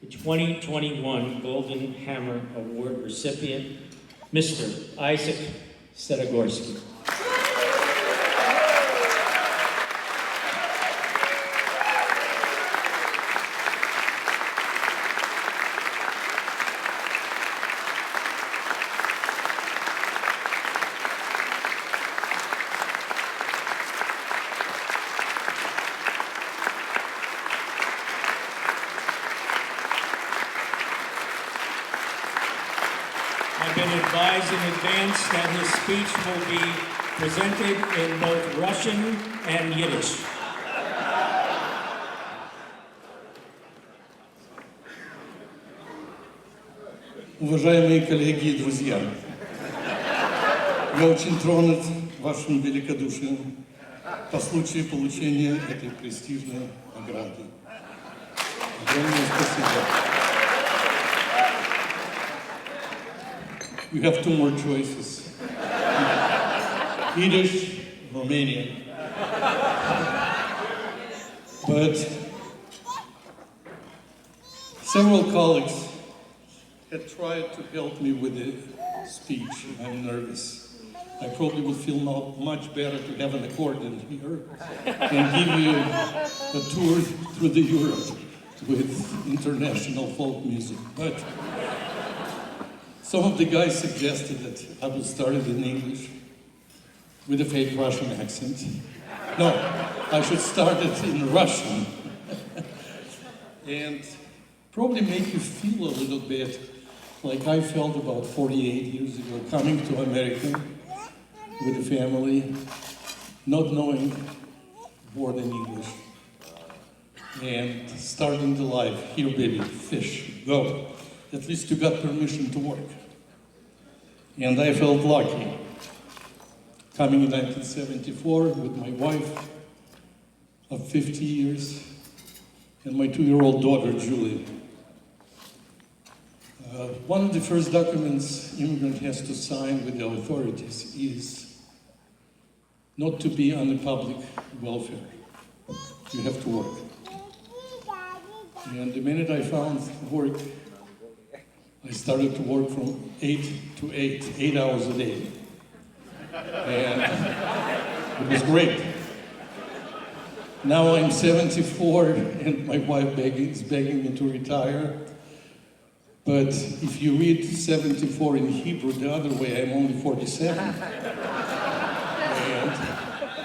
the 2021 Golden Hammer Award recipient, Mr. Isaac Stedogorski. I've been advised in advance that his speech will be presented in both Russian and Yiddish. Уважаемые коллеги и друзья, я очень тронут вашим великодушием по случаю получения этой престижной награды. Огромное спасибо. You have two more choices. Yiddish, Romanian. But several colleagues had tried to help me with the speech. I'm nervous. I probably would feel much better to have an accordion here and give you a tour through the Europe with international folk music. But some of the guys suggested that I would start it in English with a fake Russian accent. No, I should start it in Russian and probably make you feel a little bit like I felt about 48 years ago, coming to America with a family, not knowing more than English, and starting the life, here baby, fish, go. At least you got permission to work. And I felt lucky. Coming in 1974 with my wife of 50 years and my 2-year-old daughter, Julie. One of the first documents immigrant has to sign with the authorities is not to be on the public welfare. You have to work. And the minute I found work, I started to work from 8 to 8 hours a day. And it was great. Now I'm 74 and my wife is begging me to retire. But if you read 74 in Hebrew the other way, I'm only 47. And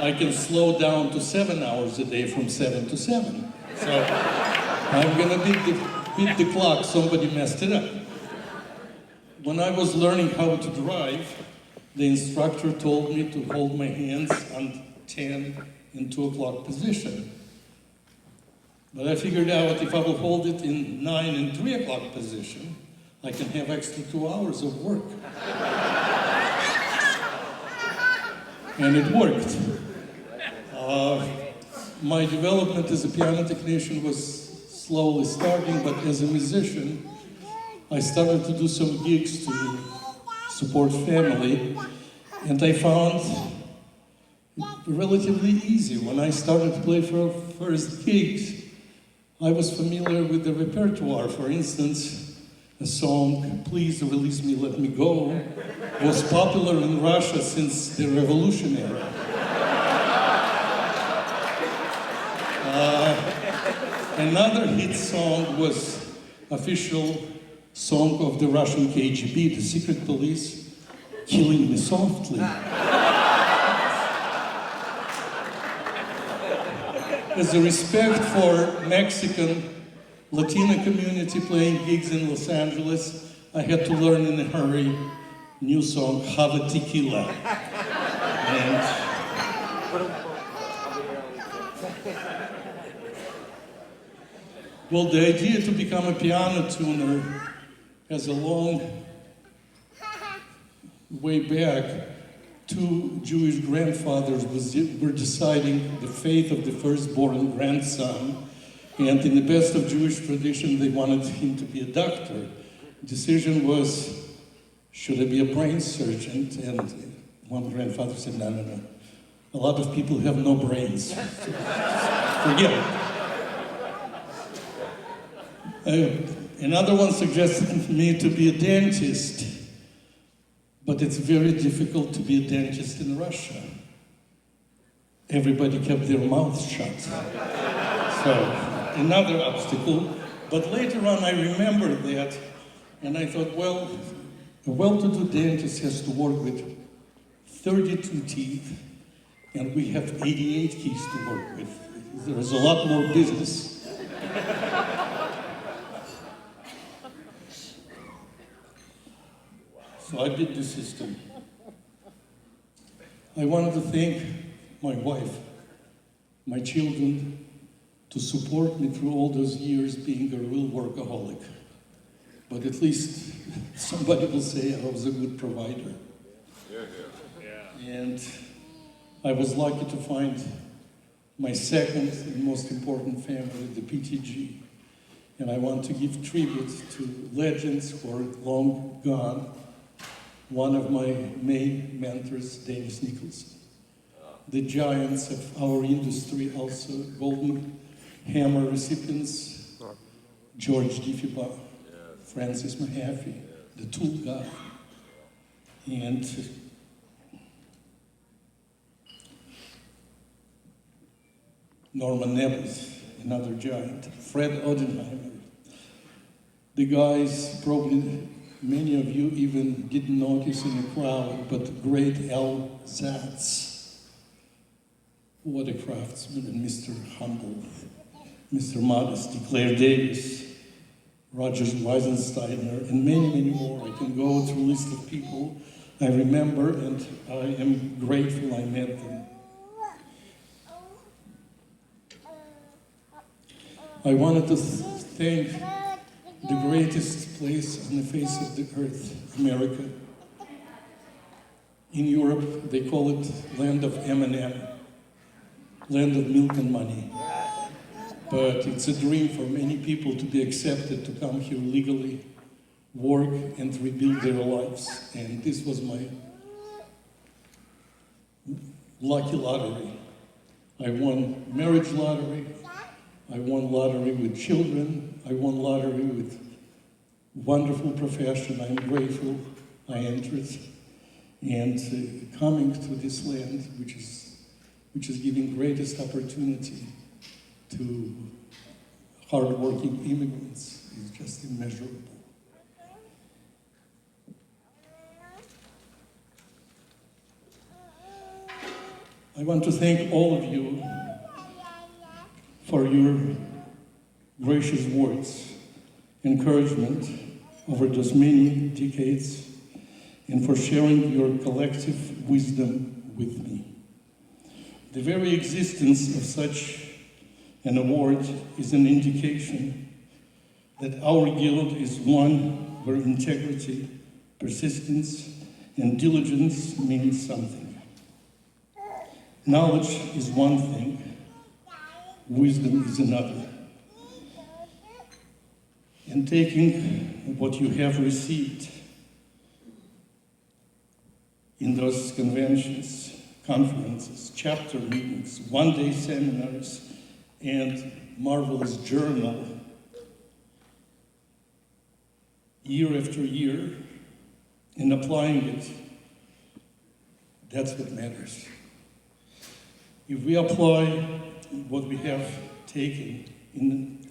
I can slow down to 7 hours a day from 7 to 7. So I'm gonna beat the clock, somebody messed it up. When I was learning how to drive, the instructor told me to hold my hands on 10 and 2 o'clock position. But I figured out if I will hold it in 9 and 3 o'clock position, I can have extra 2 hours of work. And it worked. My development as a piano technician was slowly starting, but as a musician, I started to do some gigs to support family, and I found it relatively easy. When I started to play for first gigs, I was familiar with the repertoire. For instance, a song, Please Release Me, Let Me Go, was popular in Russia since the revolution era. Another hit song was official song of the Russian KGB, the secret police, Killing Me Softly. As a respect for Mexican Latino community playing gigs in Los Angeles, I had to learn in a hurry new song, Have a Tequila. And well, the idea to become a piano tuner has a long way back. 2 Jewish grandfathers were deciding the fate of the firstborn grandson, and in the best of Jewish tradition, they wanted him to be a doctor. The decision was, should I be a brain surgeon? And one grandfather said, no. A lot of people have no brains. Forget it. Another one suggested me to be a dentist, but it's very difficult to be a dentist in Russia. Everybody kept their mouths shut. So, another obstacle. But later on I remembered that, and I thought, well, a well-to-do dentist has to work with 32 teeth, and we have 88 keys to work with. There is a lot more business. So I did the system. I wanted to thank my wife, my children, to support me through all those years being a real workaholic. But at least somebody will say I was a good provider. And I was lucky to find my second and most important family, the PTG. And I want to give tribute to legends who are long gone. One of my main mentors, Dennis Nicholson. The giants of our industry also, Golden Hammer recipients, George Diffie, Francis Mahaffey, the tool guy, and Norman Nevis, another giant, Fred Odenheimer. The guys, probably many of you even didn't notice in the crowd, but the great Al Zatz. What a craftsman, and Mr. Humble, Mr. Modesty, Claire Davis, Rogers Weisensteiner, and many, many more. I can go through a list of people I remember, and I am grateful I met them. I wanted to thank the greatest place on the face of the earth, America. In Europe, they call it land of M&M, land of milk and money. But it's a dream for many people to be accepted, to come here legally, work, and to rebuild their lives. And this was my lucky lottery. I won marriage lottery. I won lottery with children. I won lottery with wonderful profession. I'm grateful I entered. And coming to this land, which is giving greatest opportunity to hard-working immigrants, is just immeasurable. I want to thank all of you for your gracious words, encouragement over those many decades, and for sharing your collective wisdom with me. The very existence of such an award is an indication that our guild is one where integrity, persistence, and diligence means something. Knowledge is one thing, wisdom is another. And taking what you have received in those conventions, conferences, chapter meetings, one-day seminars, and marvelous journal, year after year, and applying it, that's what matters. If we apply what we have taken in,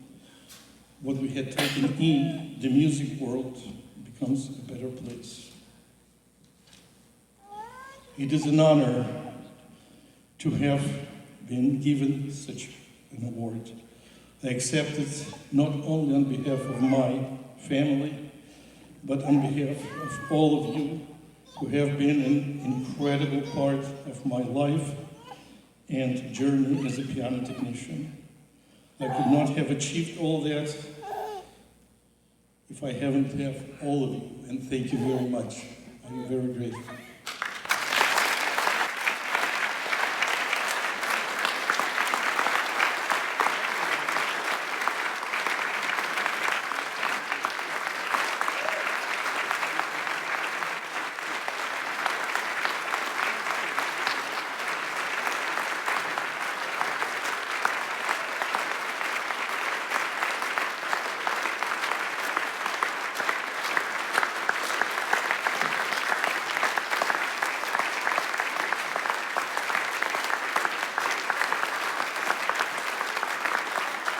what we had taken in, the music world becomes a better place. It is an honor to have been given such an award. I accept it not only on behalf of my family, but on behalf of all of you who have been an incredible part of my life and journey as a piano technician. I could not have achieved all that if I haven't had all of you, and thank you very much. I'm very grateful.